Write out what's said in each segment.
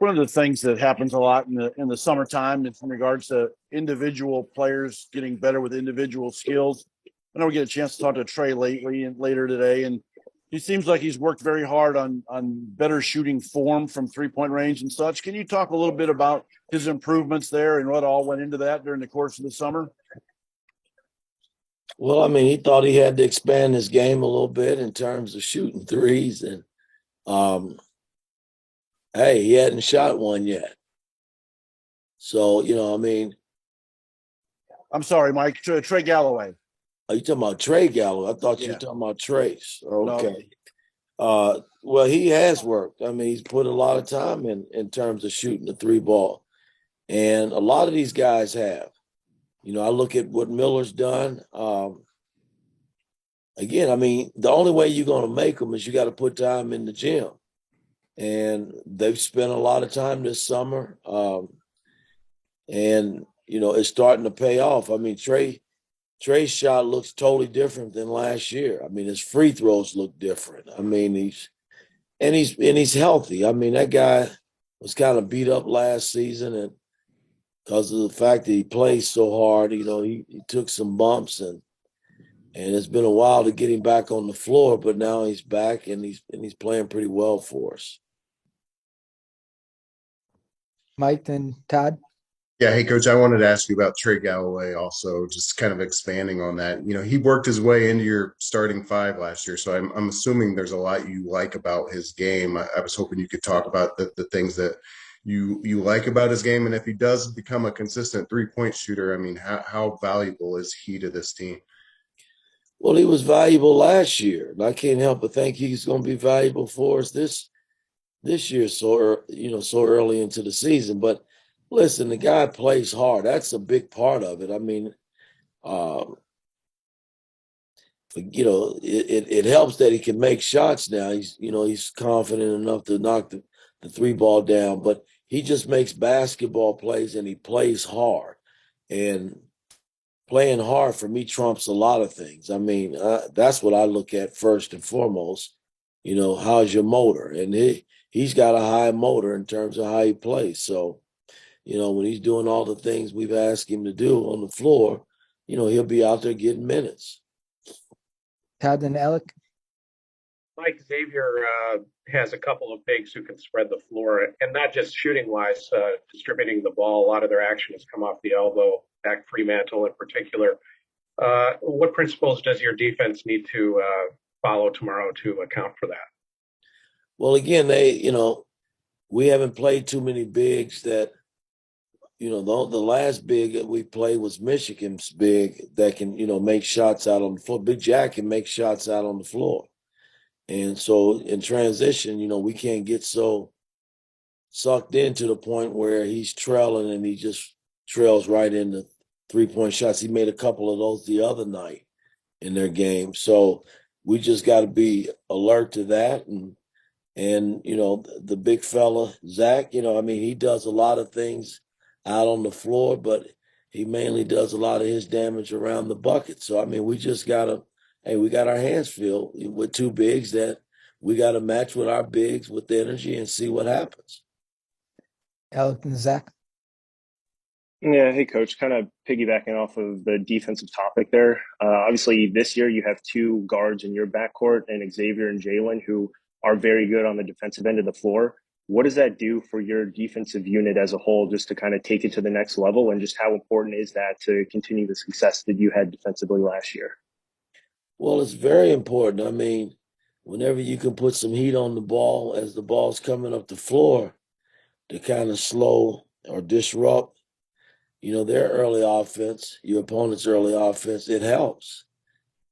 one of the things that happens a lot in the summertime in regards to individual players getting better with individual skills. I know we get a chance to talk to Trey lately and later today, and he seems like he's worked very hard on better shooting form from 3-point range and such. Can you talk a little bit about his improvements there and what all went into that during the course of the summer? Well, I mean, he thought he had to expand his game a little bit in terms of shooting threes, and hey, he hadn't shot one yet. So, I mean, I'm sorry, Mike. Trey Galloway. are you talking about Trey Galloway? I thought you were talking about Trace. Okay. Well, he has worked. I mean, he's put a lot of time in terms of shooting the three ball. And a lot of these guys have. I look at what Miller's done. Again, I mean, the only way you're going to make them is you got to put time in the gym. And they've spent a lot of time this summer. And it's starting to pay off. I mean, Trey's shot looks totally different than last year. I mean, his free throws look different. I mean, he's healthy. I mean, that guy was kind of beat up last season, and because of the fact that he plays so hard, he took some bumps, and it's been a while to get him back on the floor, but now he's back and he's playing pretty well for us. Mike and Todd. Yeah, hey, Coach, I wanted to ask you about Trey Galloway also, just kind of expanding on that. He worked his way into your starting five last year, so I'm assuming there's a lot you like about his game. I was hoping you could talk about the things that you like about his game, and if he does become a consistent three-point shooter, I mean, how valuable is he to this team? Well, he was valuable last year, and I can't help but think he's going to be valuable for us this year, so early into the season. But listen, the guy plays hard. That's a big part of it. I mean, it helps that he can make shots now. He's confident enough to knock the three ball down, but he just makes basketball plays and he plays hard. And playing hard for me trumps a lot of things. I mean, that's what I look at first and foremost. How's your motor? And he's got a high motor in terms of how he plays. So, when he's doing all the things we've asked him to do on the floor, he'll be out there getting minutes. Todd and Alec. Mike, Xavier has a couple of bigs who can spread the floor, and not just shooting-wise, distributing the ball. A lot of their action has come off the elbow, back Fremantle in particular. What principles does your defense need to follow tomorrow to account for that? Well, again, we haven't played too many bigs that, the last big that we played was Michigan's big that can, make shots out on the floor. Big Jack can make shots out on the floor. And so in transition, we can't get so sucked in to the point where he's trailing and he just trails right into 3-point shots. He made a couple of those the other night in their game. So we just got to be alert to that. And the big fella, Zach, he does a lot of things out on the floor, but he mainly does a lot of his damage around the bucket. So, we just got to, we got our hands filled with two bigs that we got to match with our bigs with the energy and see what happens. Alec and Zach. Yeah, hey, Coach, kind of piggybacking off of the defensive topic there. Obviously, this year you have two guards in your backcourt and Xavier and Jalen, who are very good on the defensive end of the floor. What does that do for your defensive unit as a whole, just to kind of take it to the next level? And just how important is that to continue the success that you had defensively last year? Well, it's very important. Whenever you can put some heat on the ball as the ball's coming up the floor to kind of slow or disrupt, their early offense, your opponent's early offense, it helps.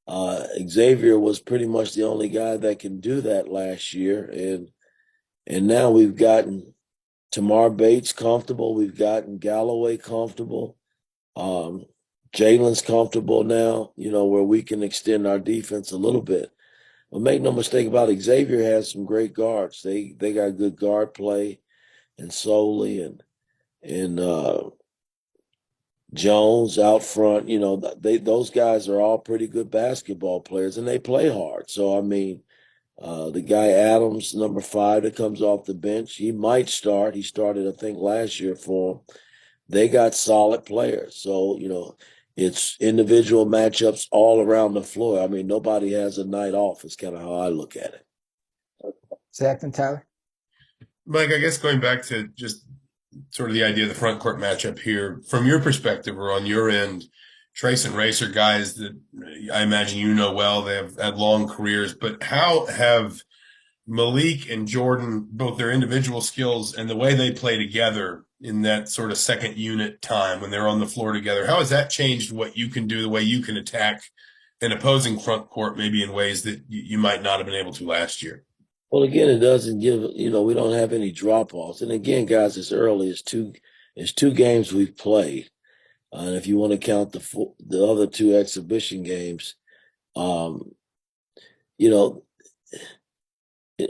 Xavier was pretty much the only guy that can do that last year. And now we've gotten Tamar Bates comfortable. We've gotten Galloway comfortable. Jalen's comfortable now, where we can extend our defense a little bit. But make no mistake about it, Xavier has some great guards. They got good guard play, and Soley and Jones out front. Those guys are all pretty good basketball players, and they play hard. So The guy Adams, number 5, that comes off the bench, he might start. He started, I think, last year for them. They got solid players. So, it's individual matchups all around the floor. I mean, nobody has a night off, is kind of how I look at it. Zach and Tyler. Mike, I guess going back to just sort of the idea of the front court matchup here, from your perspective or on your end, Trace and Race are guys that I imagine you know well. They have had long careers, but how have Malik and Jordan, both their individual skills and the way they play together in that sort of second unit time when they're on the floor together, how has that changed what you can do, the way you can attack an opposing front court, maybe in ways that you might not have been able to last year? Well, again, it doesn't give, we don't have any drop-offs. And again, guys, it's early. It's two games we've played. And if you want to count the other 2 exhibition games, you know,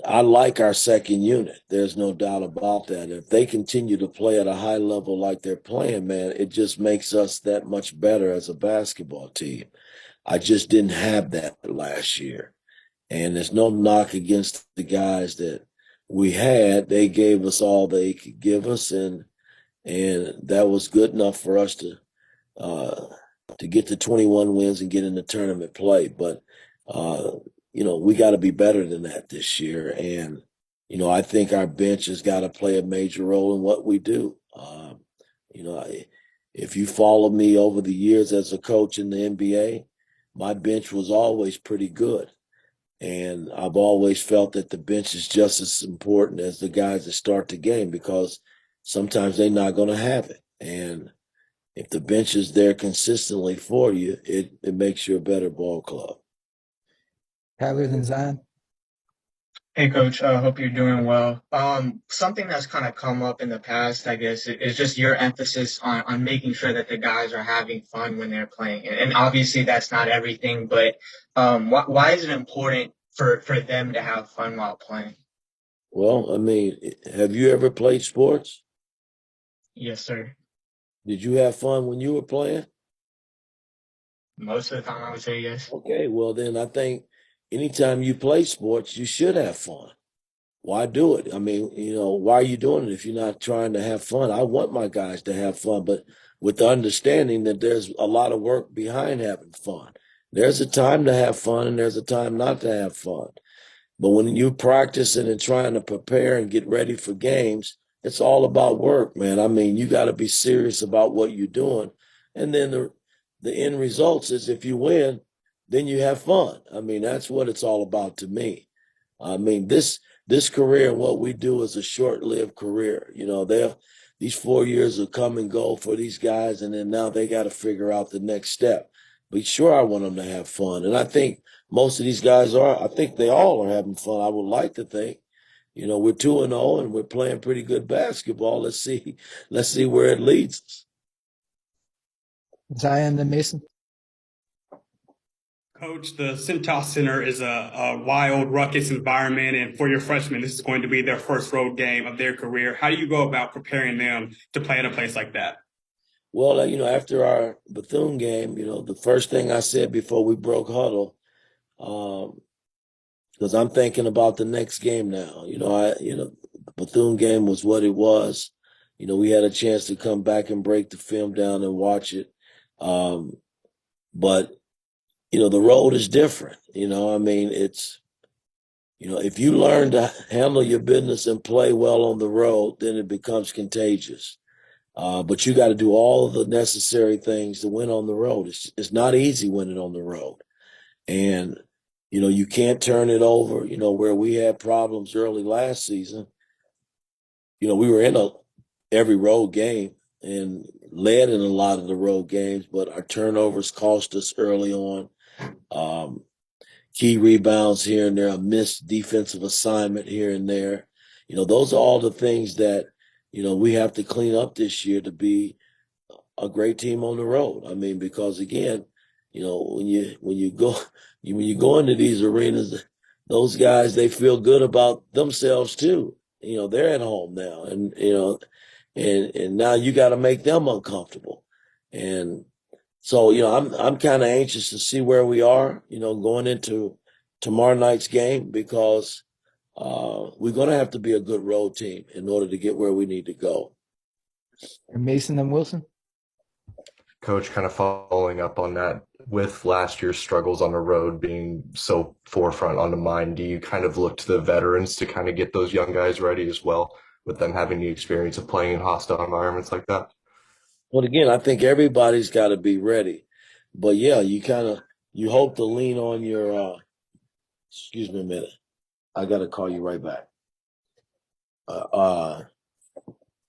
I like our second unit. There's no doubt about that. If they continue to play at a high level like they're playing, man, it just makes us that much better as a basketball team. I just didn't have that last year. And there's no knock against the guys that we had. They gave us all they could give us, and that was good enough for us to get to 21 wins and get into tournament play. But we got to be better than that this year. And, I think our bench has got to play a major role in what we do. If you follow me over the years as a coach in the NBA, my bench was always pretty good. And I've always felt that the bench is just as important as the guys that start the game, because sometimes they're not going to have it. And if the bench is there consistently for you, it makes you a better ball club. Tyler and Zion. Hey, Coach. Hope you're doing well. Something that's kind of come up in the past, I guess, is just your emphasis on making sure that the guys are having fun when they're playing. And obviously, that's not everything, but why is it important for them to have fun while playing? Well, I mean, have you ever played sports? Yes, sir. Did you have fun when you were playing? Most of the time, I would say yes. Okay, well, then I think anytime you play sports, you should have fun. Why do it? I mean, why are you doing it if you're not trying to have fun? I want my guys to have fun, but with the understanding that there's a lot of work behind having fun. There's a time to have fun and there's a time not to have fun. But when you practicing and trying to prepare and get ready for games, it's all about work, man. I mean, you got to be serious about what you're doing. And then the end results is if you win, then you have fun. I mean, that's what it's all about to me. I mean, this career and what we do is a short-lived career. These 4 years will come and go for these guys, and then now they got to figure out the next step. But sure, I want them to have fun. And I think most of these guys are. I think they all are having fun. I would like to think. We're 2-0 and we're playing pretty good basketball. Let's see where it leads us. Zion and Mason. Coach, the Centos Center is a wild, ruckus environment, and for your freshmen, this is going to be their first road game of their career. How do you go about preparing them to play in a place like that? Well, after our Bethune game, the first thing I said before we broke huddle, because I'm thinking about the next game now. The Bethune game was what it was. We had a chance to come back and break the film down and watch it. But the road is different. I mean, it's, if you learn to handle your business and play well on the road, then it becomes contagious. But you got to do all of the necessary things to win on the road. It's not easy winning on the road. And, you can't turn it over, where we had problems early last season. We were in every road game and led in a lot of the road games, but our turnovers cost us early on. Key rebounds here and there, a missed defensive assignment here and there. Those are all the things that, we have to clean up this year to be a great team on the road. I mean, because again, when you go into these arenas, those guys, they feel good about themselves too. They're at home now, and and now you got to make them uncomfortable. And so, I'm kind of anxious to see where we are, going into tomorrow night's game because we're going to have to be a good road team in order to get where we need to go. And Mason and Wilson? Coach, kind of following up on that, with last year's struggles on the road being so forefront on the mind, do you kind of look to the veterans to kind of get those young guys ready as well, with them having the experience of playing in hostile environments like that? Well, again, I think everybody's got to be ready. But yeah, you hope to lean on your excuse me a minute. I got to call you right back.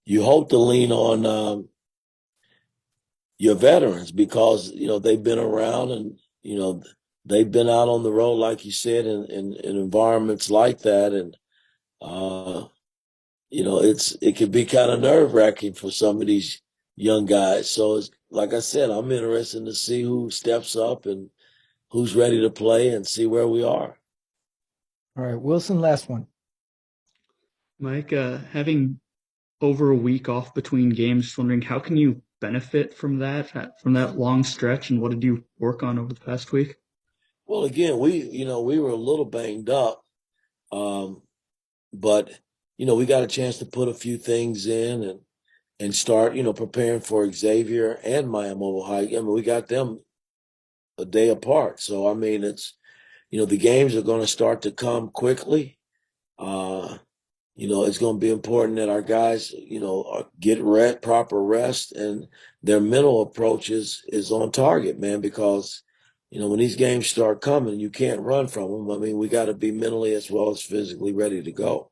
You hope to lean on your veterans because, they've been around and, they've been out on the road, like you said, in environments like that. And, it can be kind of nerve wracking for some of these young guys. So it's, like I said, I'm interested to see who steps up and who's ready to play and see where we are. All right, Wilson, last one. Mike, having over a week off between games, just wondering how can you benefit from that long stretch, and what did you work on over the past week? Well, again, we were a little banged up, but we got a chance to put a few things in and start preparing for Xavier and Miami High. I mean, we got them a day apart, so I mean it's the games are going to start to come quickly. It's going to be important that our guys, get proper rest, and their mental approach is on target, man, because, when these games start coming, you can't run from them. I mean, we got to be mentally as well as physically ready to go.